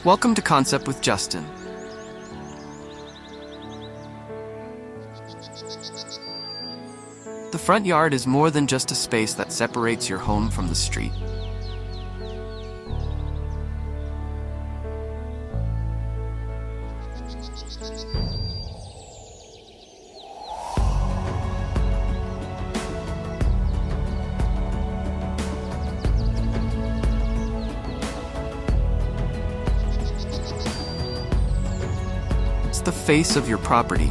Welcome to Concept with Justin. The front yard is more than just a space that separates your home from the street. It's the face of your property.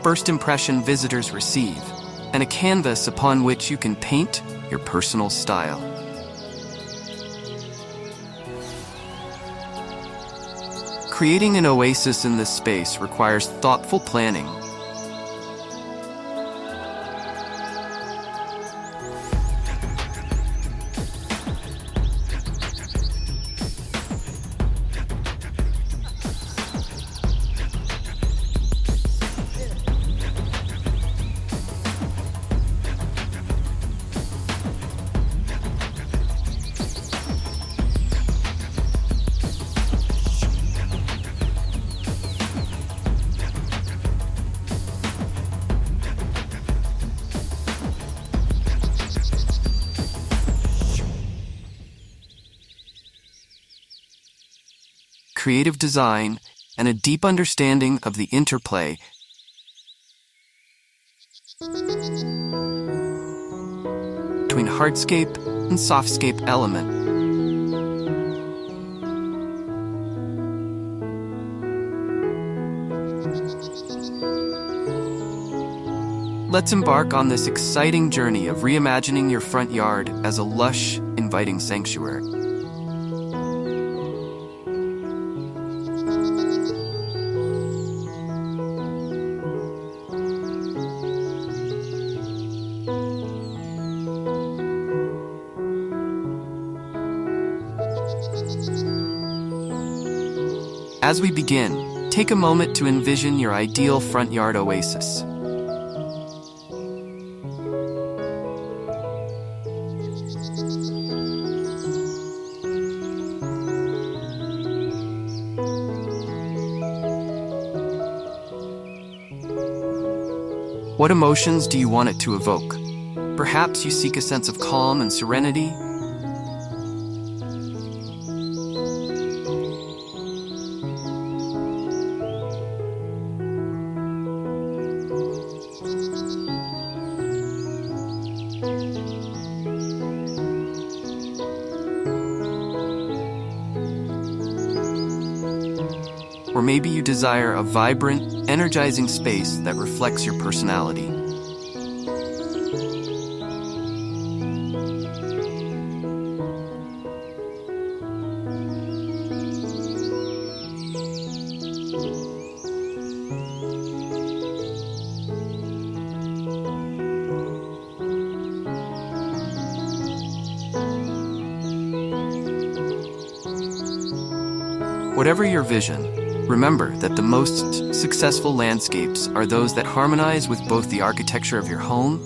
First impression visitors receive, and a canvas upon which you can paint your personal style. Creating an oasis in this space requires thoughtful planning. Creative design, and a deep understanding of the interplay between hardscape and softscape element. Let's embark on this exciting journey of reimagining your front yard as a lush, inviting sanctuary. As we begin, take a moment to envision your ideal front yard oasis. What emotions do you want it to evoke? Perhaps you seek a sense of calm and serenity. Or maybe you desire a vibrant, energizing space that reflects your personality. Whatever your vision, remember that the most successful landscapes are those that harmonize with both the architecture of your home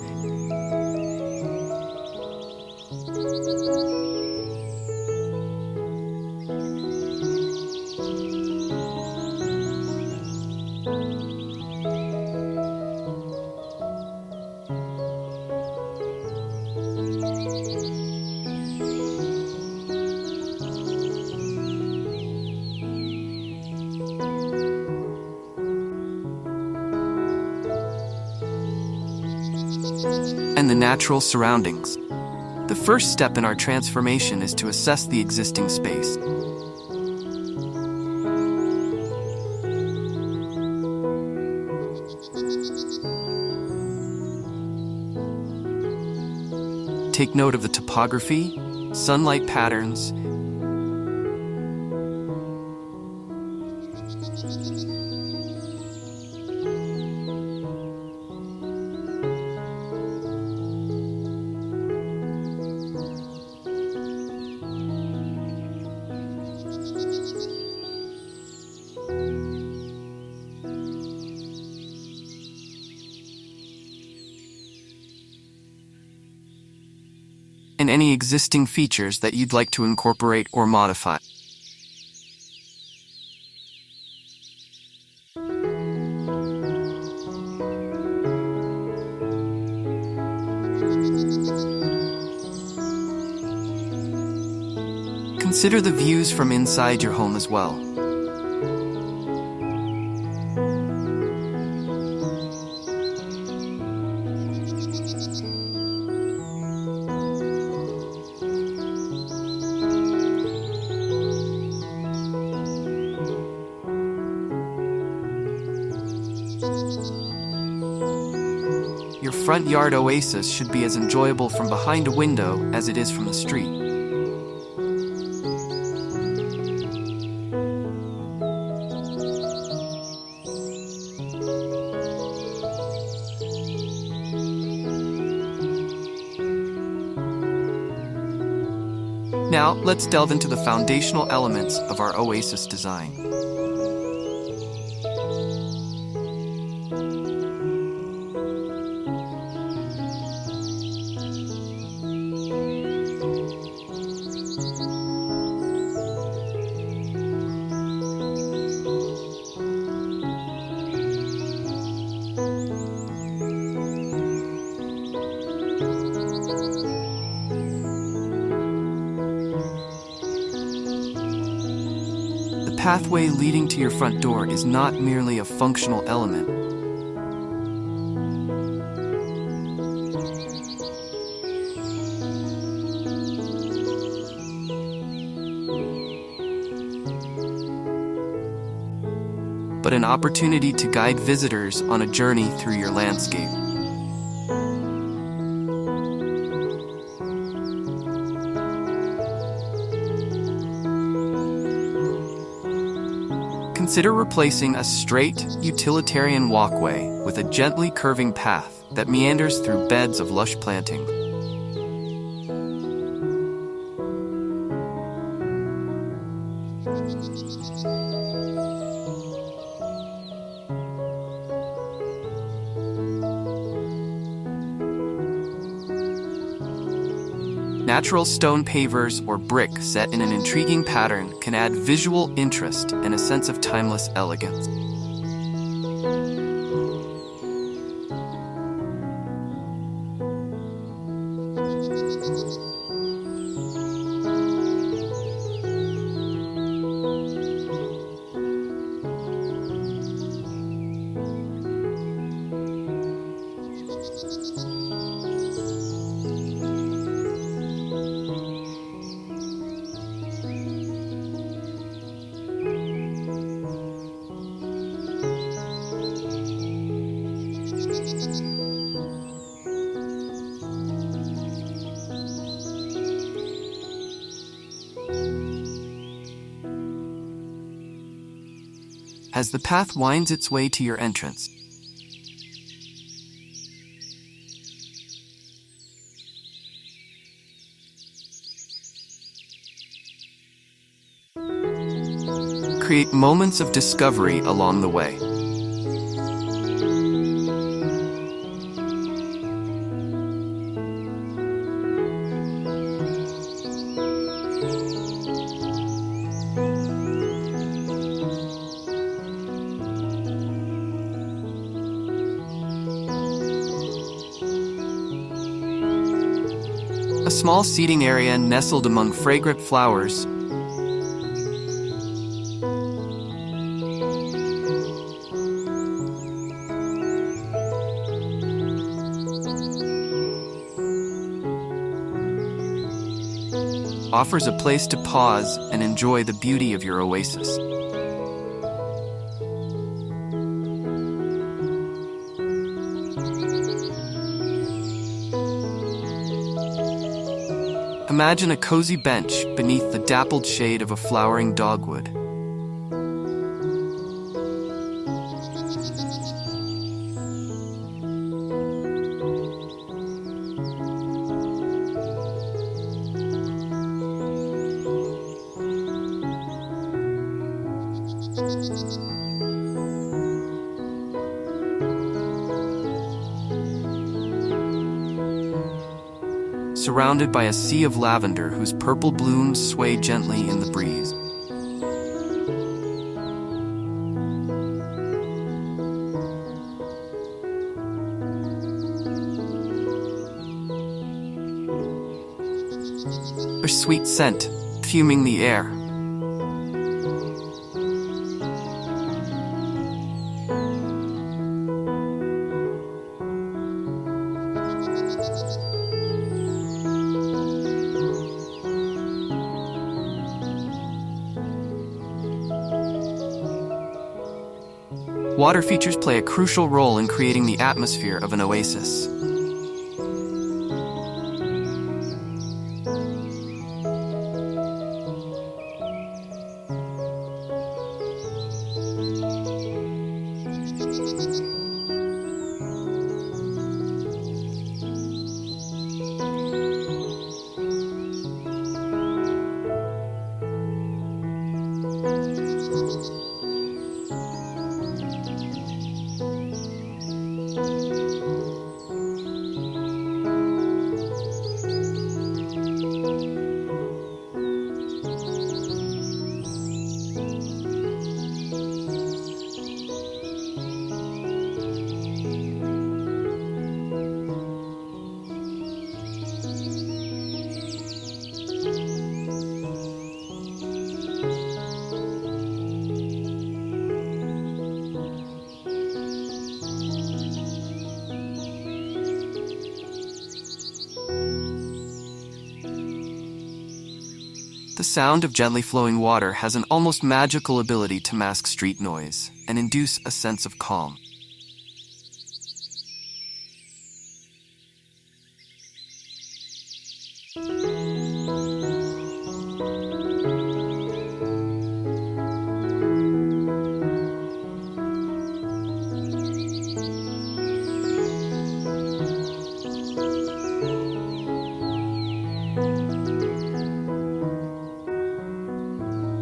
and the natural surroundings. The first step in our transformation is to assess the existing space. Take note of the topography, sunlight patterns, and any existing features that you'd like to incorporate or modify. Consider the views from inside your home as well. Your front yard oasis should be as enjoyable from behind a window as it is from the street. Now, let's delve into the foundational elements of our oasis design. The pathway leading to your front door is not merely a functional element. But an opportunity to guide visitors on a journey through your landscape. Consider replacing a straight, utilitarian walkway with a gently curving path that meanders through beds of lush planting. Natural stone pavers or brick set in an intriguing pattern can add visual interest and a sense of timeless elegance. As the path winds its way to your entrance, create moments of discovery along the way. A small seating area nestled among fragrant flowers offers a place to pause and enjoy the beauty of your oasis. Imagine a cozy bench beneath the dappled shade of a flowering dogwood. Surrounded by a sea of lavender whose purple blooms sway gently in the breeze. A sweet scent fuming the air. Water features play a crucial role in creating the atmosphere of an oasis. The sound of gently flowing water has an almost magical ability to mask street noise and induce a sense of calm.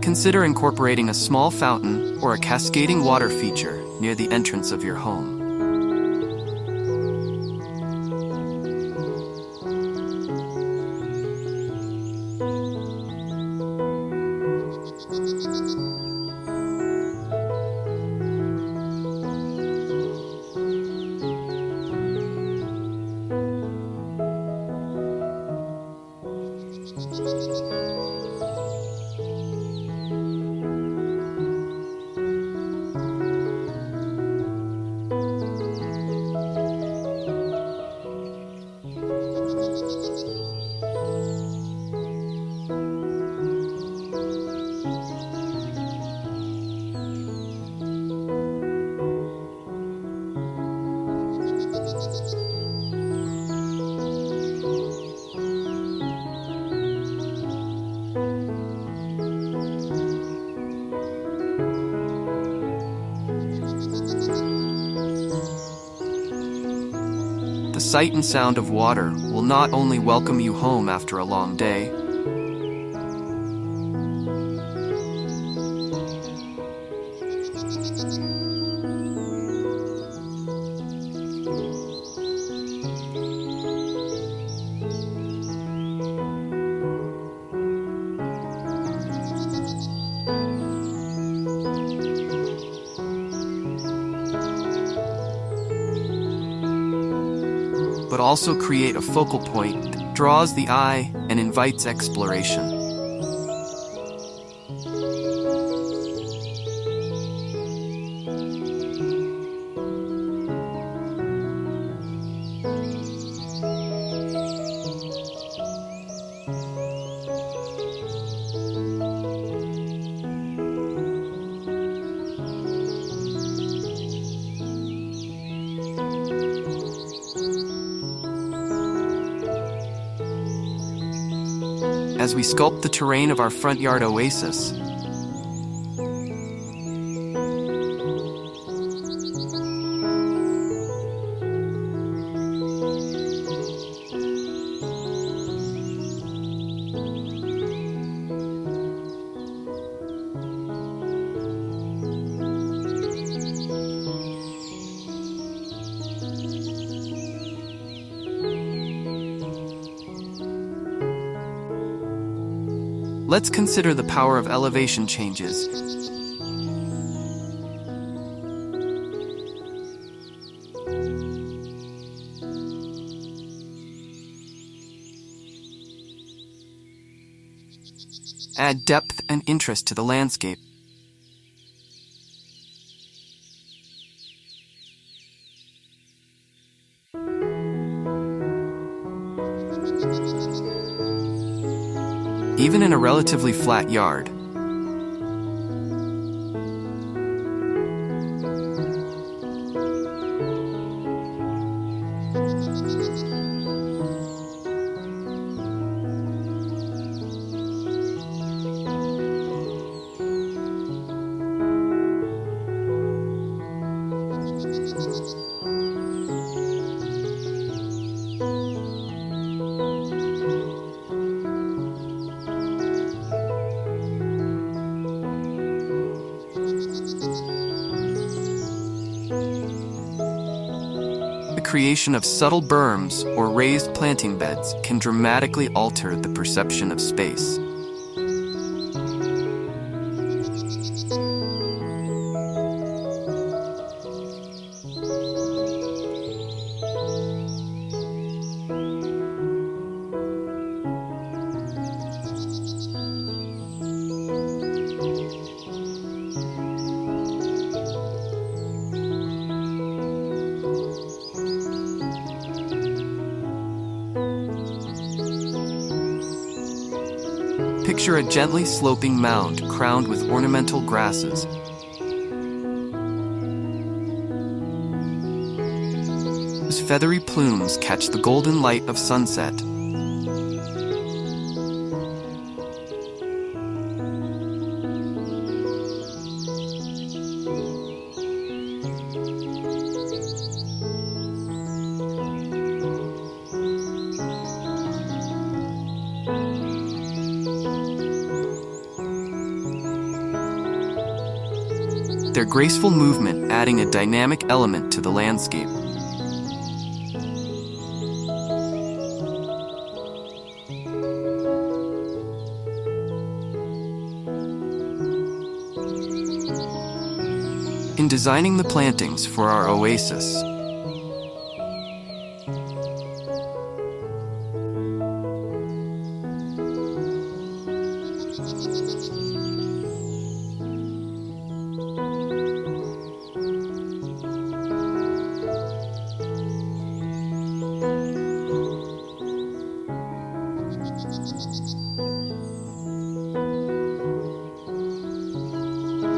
Consider incorporating a small fountain or a cascading water feature near the entrance of your home. The sight and sound of water will not only welcome you home after a long day, but also create a focal point that draws the eye and invites exploration. as we sculpt the terrain of our front yard oasis. Let's consider the power of elevation changes. Add depth and interest to the landscape. Even in a relatively flat yard, the creation of subtle berms or raised planting beds can dramatically alter the perception of space. Picture a gently sloping mound crowned with ornamental grasses. Whose feathery plumes catch the golden light of sunset. Their graceful movement adding a dynamic element to the landscape. In designing the plantings for our oasis,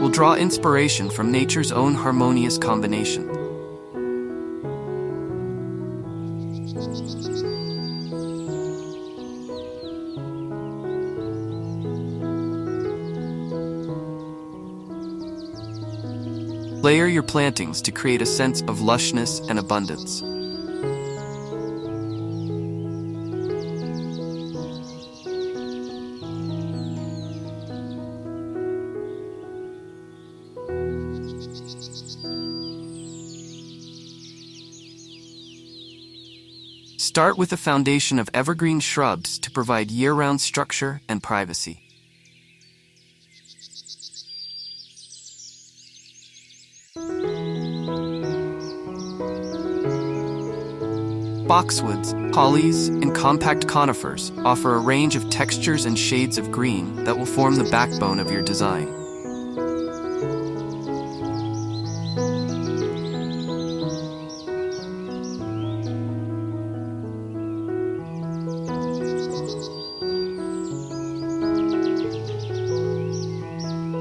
we'll draw inspiration from nature's own harmonious combination. Layer your plantings to create a sense of lushness and abundance. Start with a foundation of evergreen shrubs to provide year-round structure and privacy. Boxwoods, hollies, and compact conifers offer a range of textures and shades of green that will form the backbone of your design.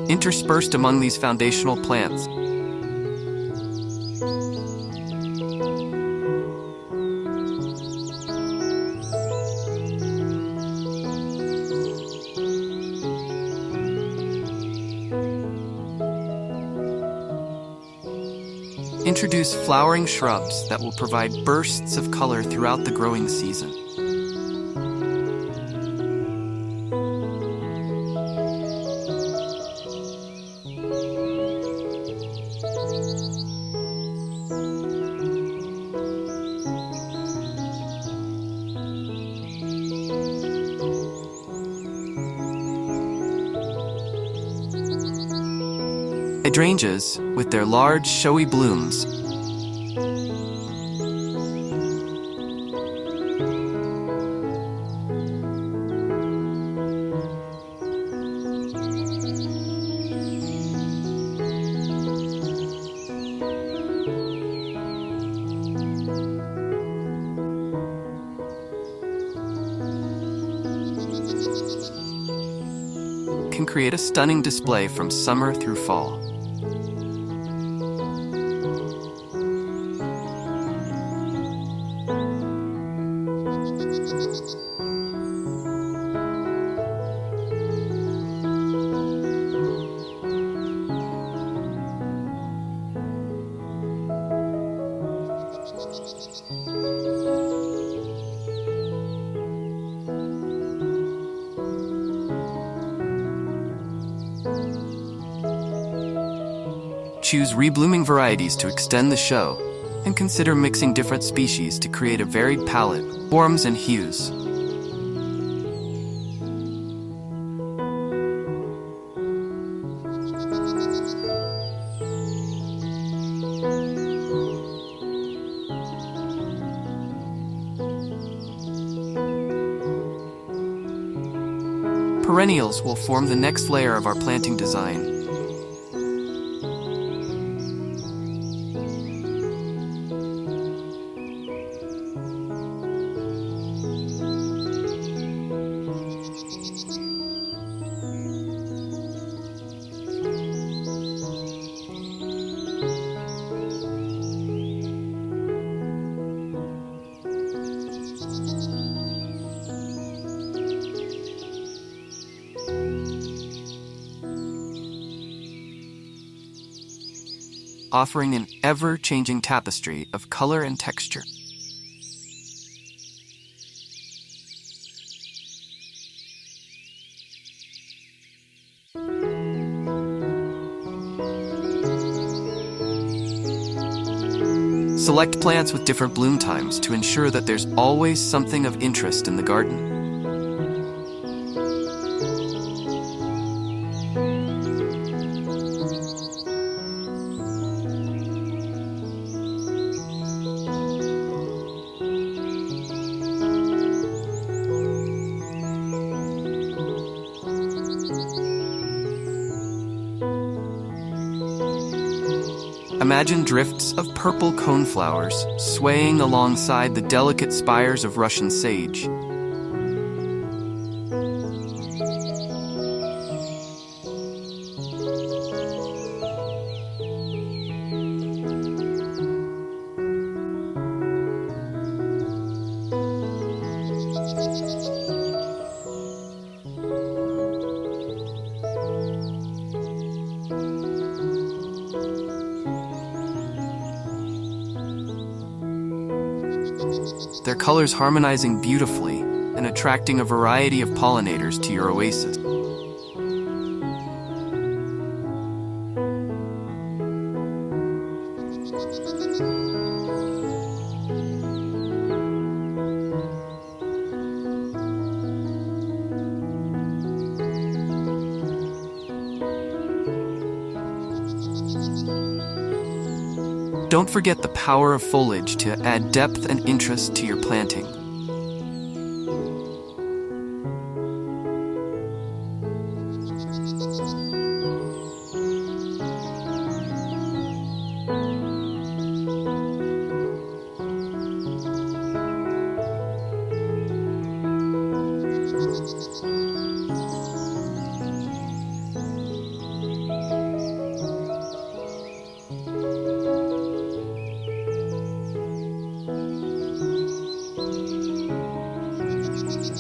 Interspersed among these foundational plants, introduce flowering shrubs that will provide bursts of color throughout the growing season. Hydrangeas, with their large, showy blooms, can create a stunning display from summer through fall. Choose reblooming varieties to extend the show, and consider mixing different species to create a varied palette, forms and hues. Perennials will form the next layer of our planting design. Offering an ever-changing tapestry of color and texture. Select plants with different bloom times to ensure that there's always something of interest in the garden. Imagine drifts of purple coneflowers swaying alongside the delicate spires of Russian sage. Their colors harmonizing beautifully and attracting a variety of pollinators to your oasis. Don't forget the power of foliage to add depth and interest to your planting.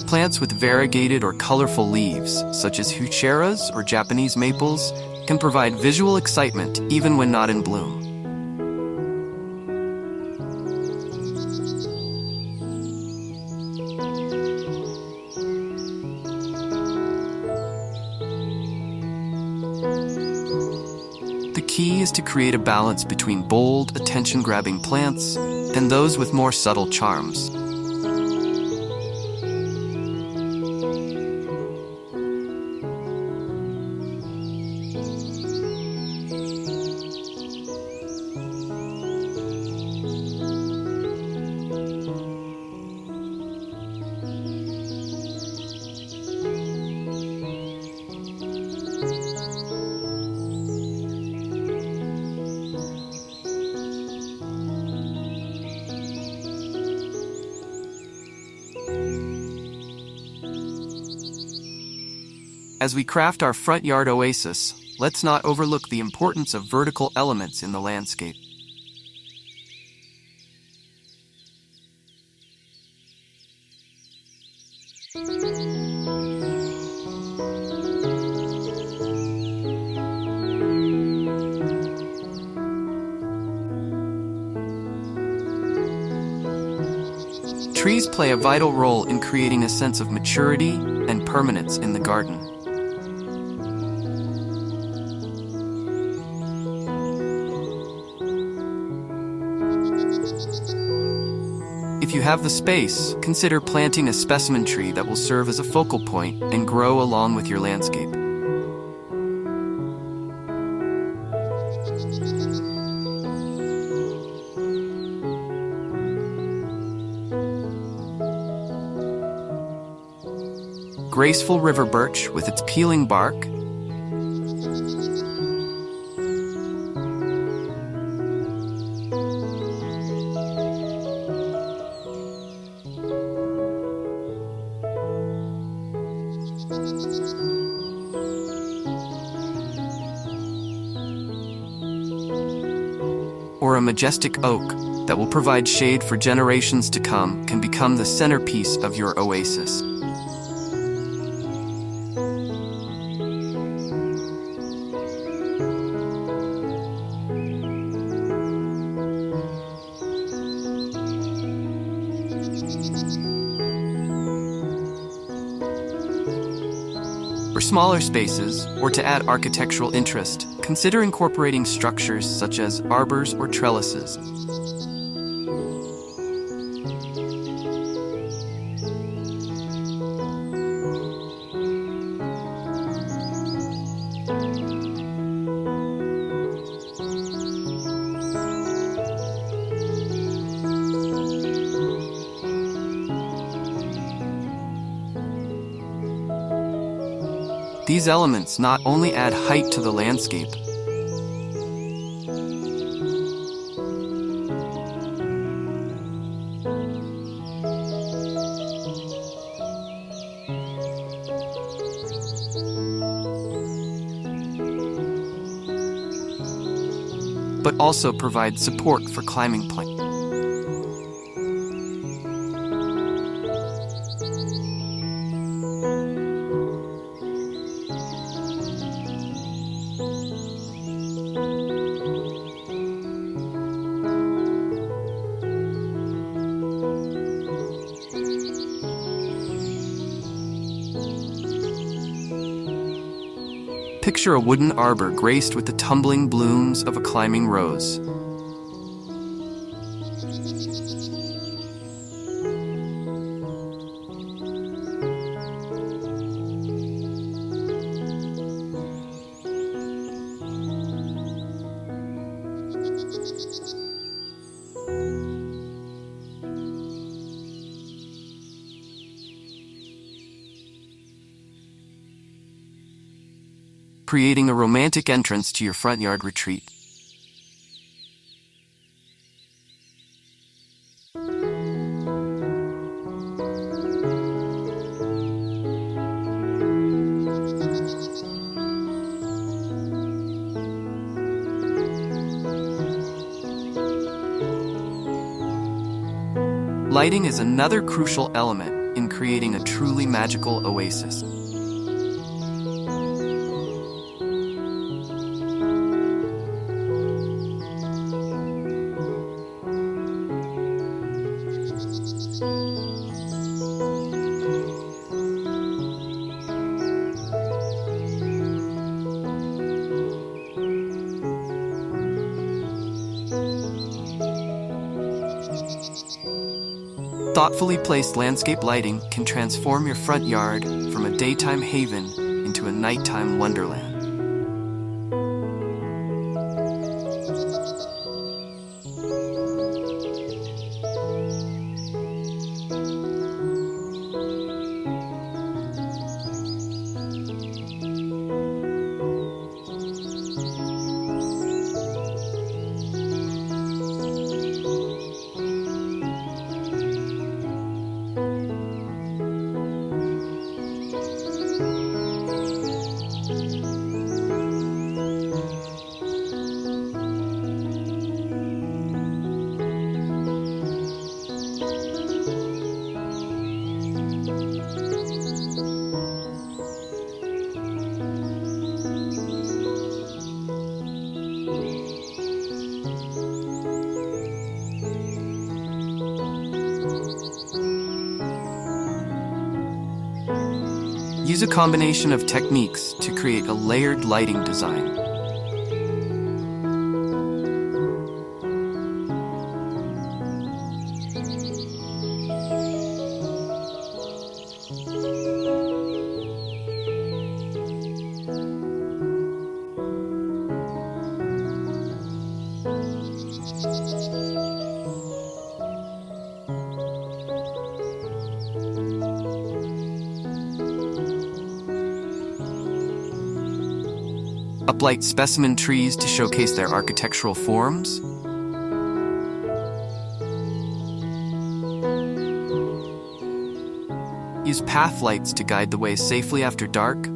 Plants with variegated or colorful leaves, such as heucheras or Japanese maples, can provide visual excitement even when not in bloom. key is to create a balance between bold, attention-grabbing plants and those with more subtle charms. As we craft our front yard oasis, let's not overlook the importance of vertical elements in the landscape. Trees play a vital role in creating a sense of maturity and permanence in the garden. If you have the space, consider planting a specimen tree that will serve as a focal point and grow along with your landscape. Graceful river birch with its peeling bark, or a majestic oak that will provide shade for generations to come can become the centerpiece of your oasis. For smaller spaces, or to add architectural interest, consider incorporating structures such as arbors or trellises. These elements not only add height to the landscape, but also provide support for climbing plants. Picture a wooden arbor graced with the tumbling blooms of a climbing rose. Creating a romantic entrance to your front yard retreat. Lighting is another crucial element in creating a truly magical oasis. Thoughtfully placed landscape lighting can transform your front yard from a daytime haven into a nighttime wonderland. Use a combination of techniques to create a layered lighting design. Uplight specimen trees to showcase their architectural forms. Use path lights to guide the way safely after dark.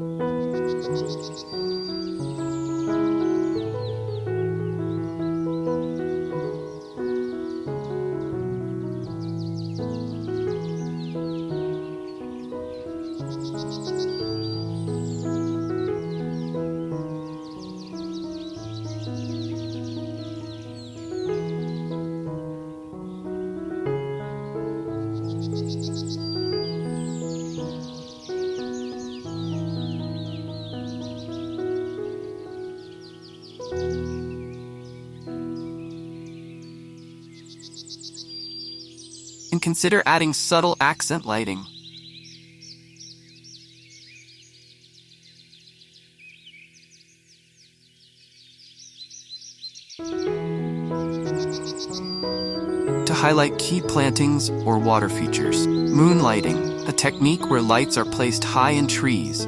And consider adding subtle accent lighting. To highlight key plantings or water features. Moonlighting, a technique where lights are placed high in trees.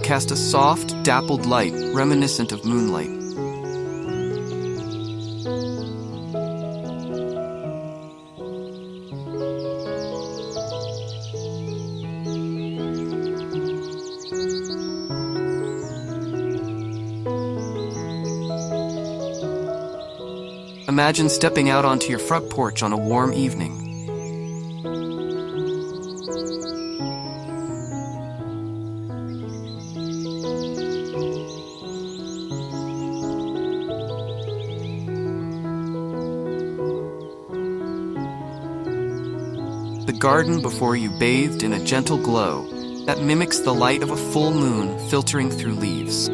Cast a soft, dappled light reminiscent of moonlight. Imagine stepping out onto your front porch on a warm evening. The garden before you bathed in a gentle glow that mimics the light of a full moon filtering through leaves.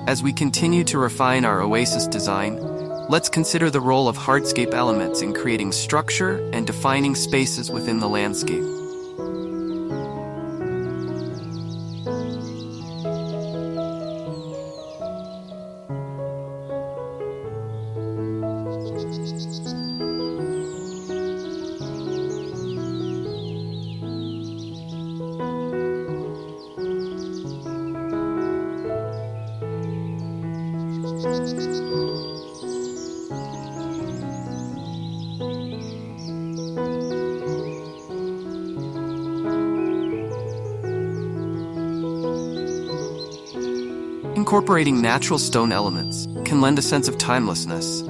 As we continue to refine our Oasis design, let's consider the role of hardscape elements in creating structure and defining spaces within the landscape. Incorporating natural stone elements can lend a sense of timelessness.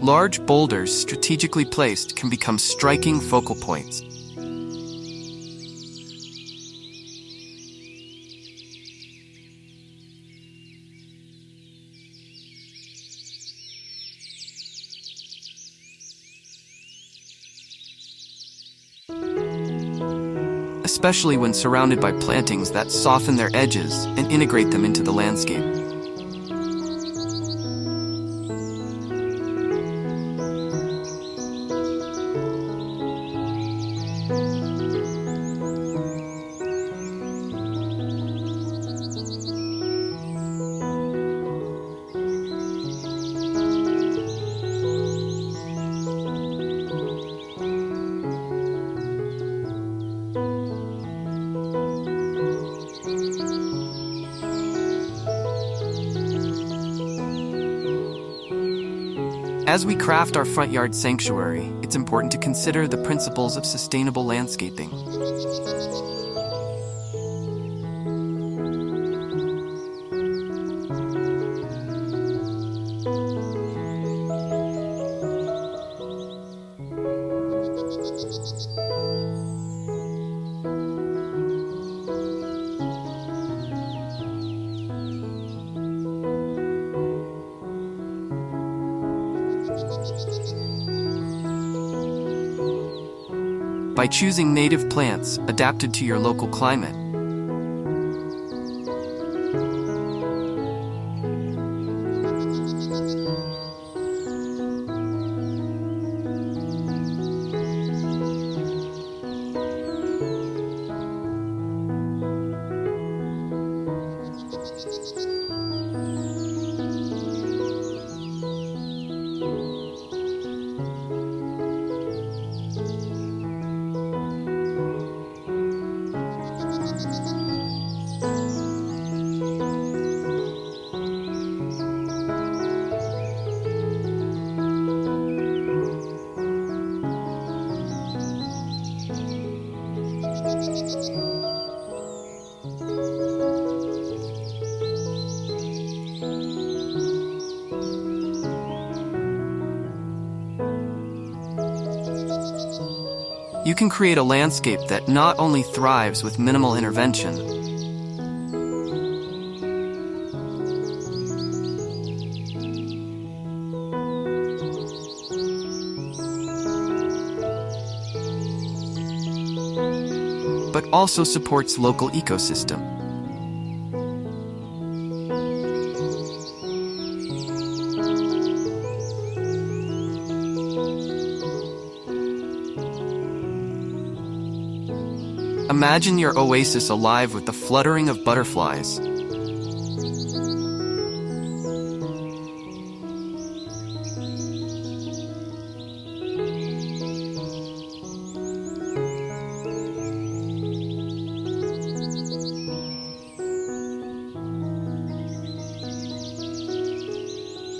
Large boulders strategically placed can become striking focal points. Especially when surrounded by plantings that soften their edges and integrate them into the landscape. As we craft our front yard sanctuary, it's important to consider the principles of sustainable landscaping. By choosing native plants adapted to your local climate. You can create a landscape that not only thrives with minimal intervention, but also supports local ecosystem. Imagine your oasis alive with the fluttering of butterflies.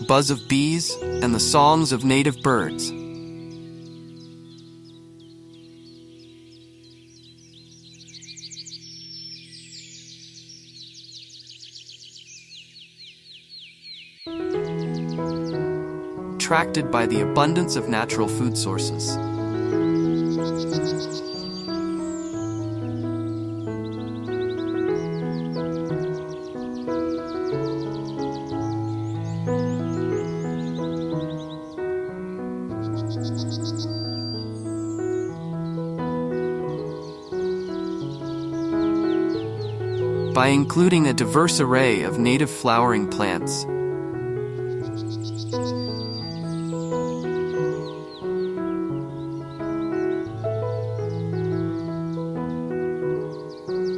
Buzz of bees and the songs of native birds. Attracted by the abundance of natural food sources. By including a diverse array of native flowering plants,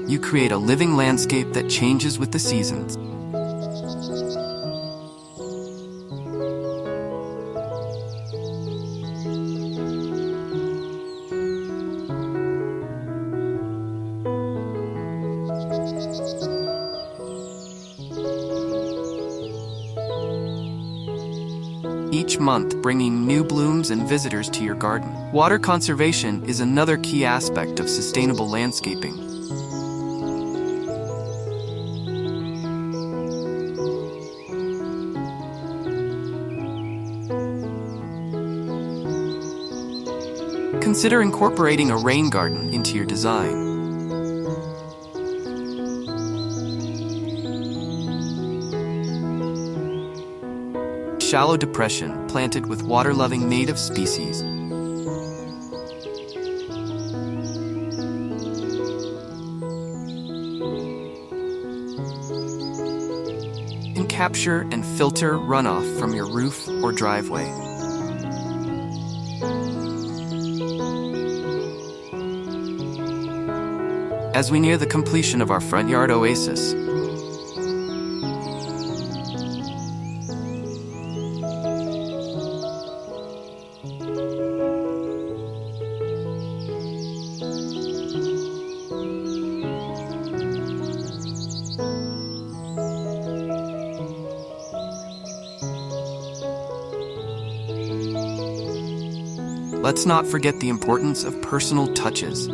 You create a living landscape that changes with the seasons. Each month bringing new blooms and visitors to your garden. Water conservation is another key aspect of sustainable landscaping. Consider incorporating a rain garden into your design. Shallow depression planted with water-loving native species. And capture and filter runoff from your roof or driveway. As we near the completion of our front yard oasis, let's not forget the importance of personal touches.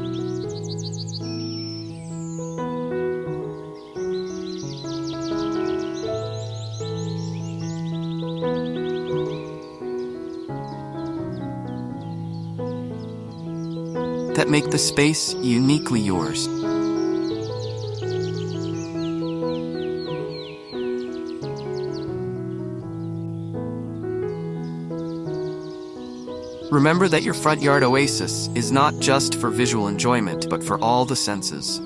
That make the space uniquely yours. Remember that your front yard oasis is not just for visual enjoyment, but for all the senses.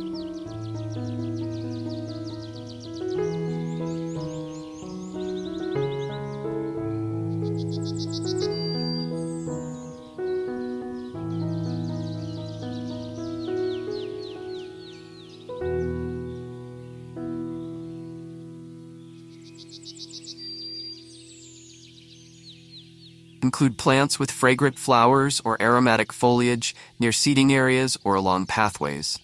Include plants with fragrant flowers or aromatic foliage near seating areas or along pathways.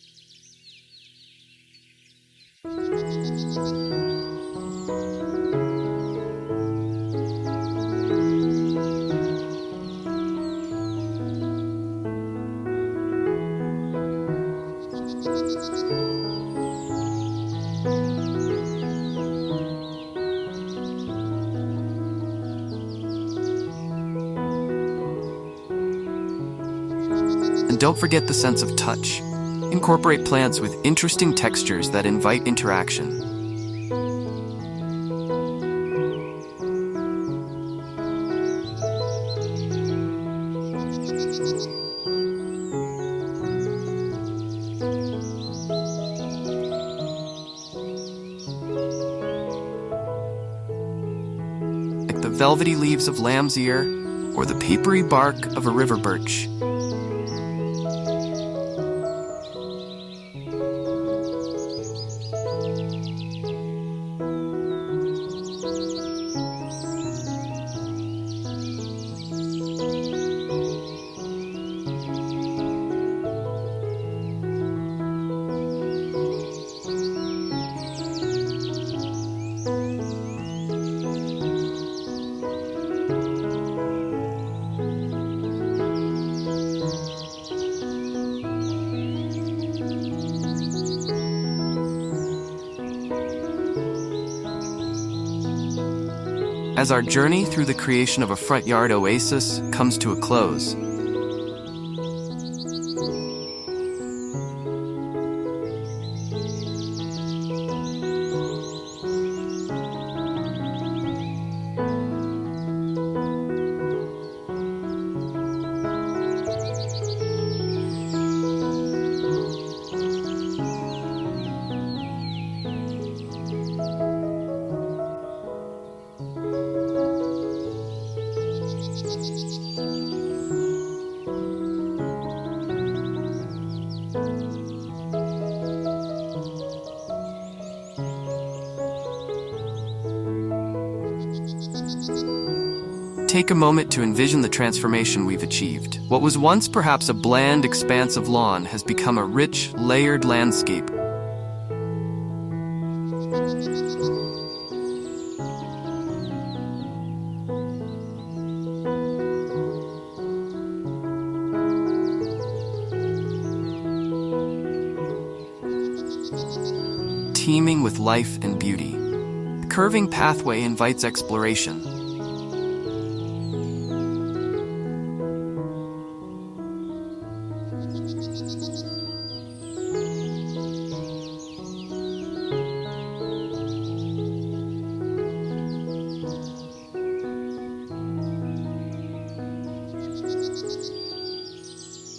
And don't forget the sense of touch. Incorporate plants with interesting textures that invite interaction. Like the velvety leaves of lamb's ear or the papery bark of a river birch. As our journey through the creation of a front yard oasis comes to a close, take a moment to envision the transformation we've achieved. What was once perhaps a bland expanse of lawn has become a rich, layered landscape. Teeming with life and beauty. The curving pathway invites exploration.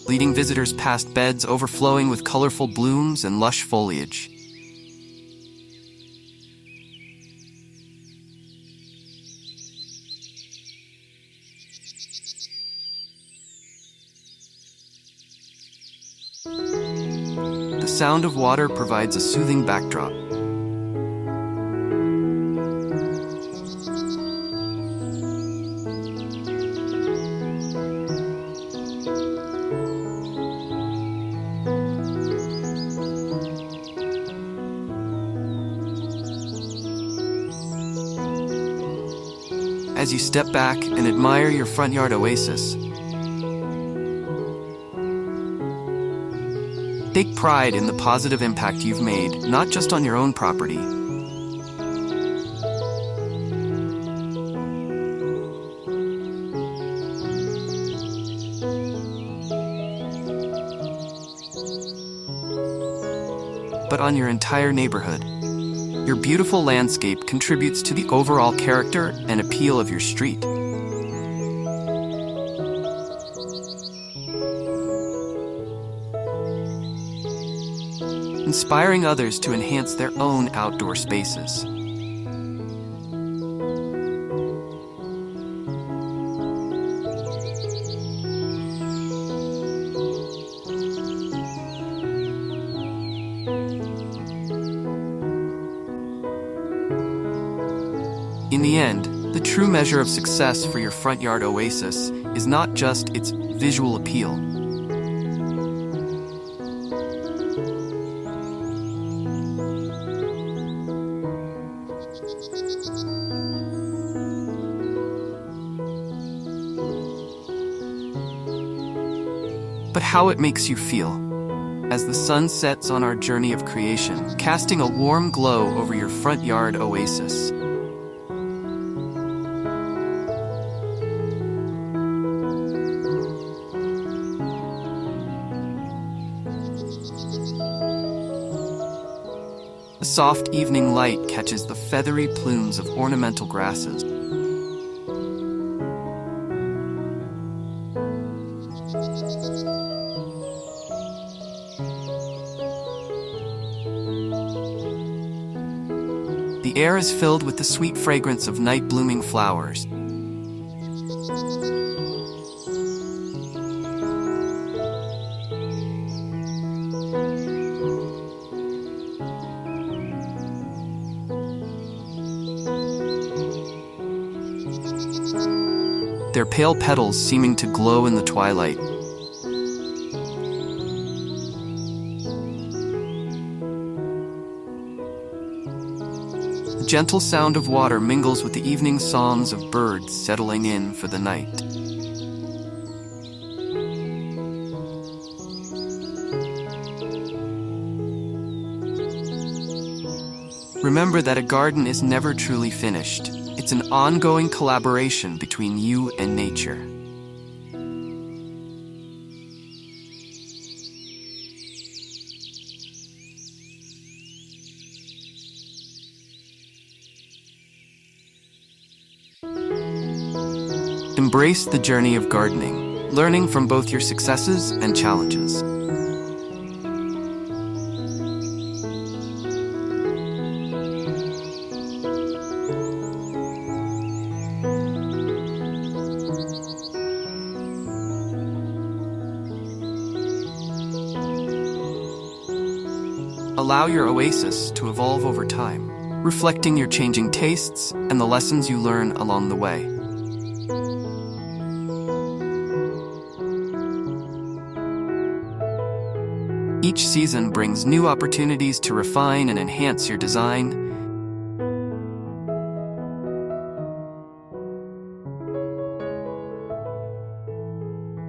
Leading visitors past beds overflowing with colorful blooms and lush foliage. The sound of water provides a soothing backdrop. As you step back and admire your front yard oasis, take pride in the positive impact you've made, not just on your own property, but on your entire neighborhood. Your beautiful landscape contributes to the overall character and appeal of your street. Inspiring others to enhance their own outdoor spaces. In the end, the true measure of success for your front yard oasis is not just its visual appeal, but how it makes you feel as the sun sets on our journey of creation, casting a warm glow over your front yard oasis. The soft evening light catches the feathery plumes of ornamental grasses. The air is filled with the sweet fragrance of night-blooming flowers. Their pale petals seeming to glow in the twilight. The gentle sound of water mingles with the evening songs of birds settling in for the night. Remember that a garden is never truly finished. It's an ongoing collaboration between you and nature. Embrace the journey of gardening, learning from both your successes and challenges. Allow your oasis to evolve over time, reflecting your changing tastes and the lessons you learn along the way. Each season brings new opportunities to refine and enhance your design.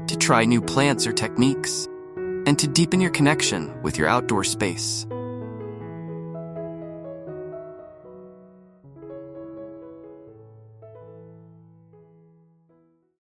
To try new plants or techniques, and to deepen your connection with your outdoor space.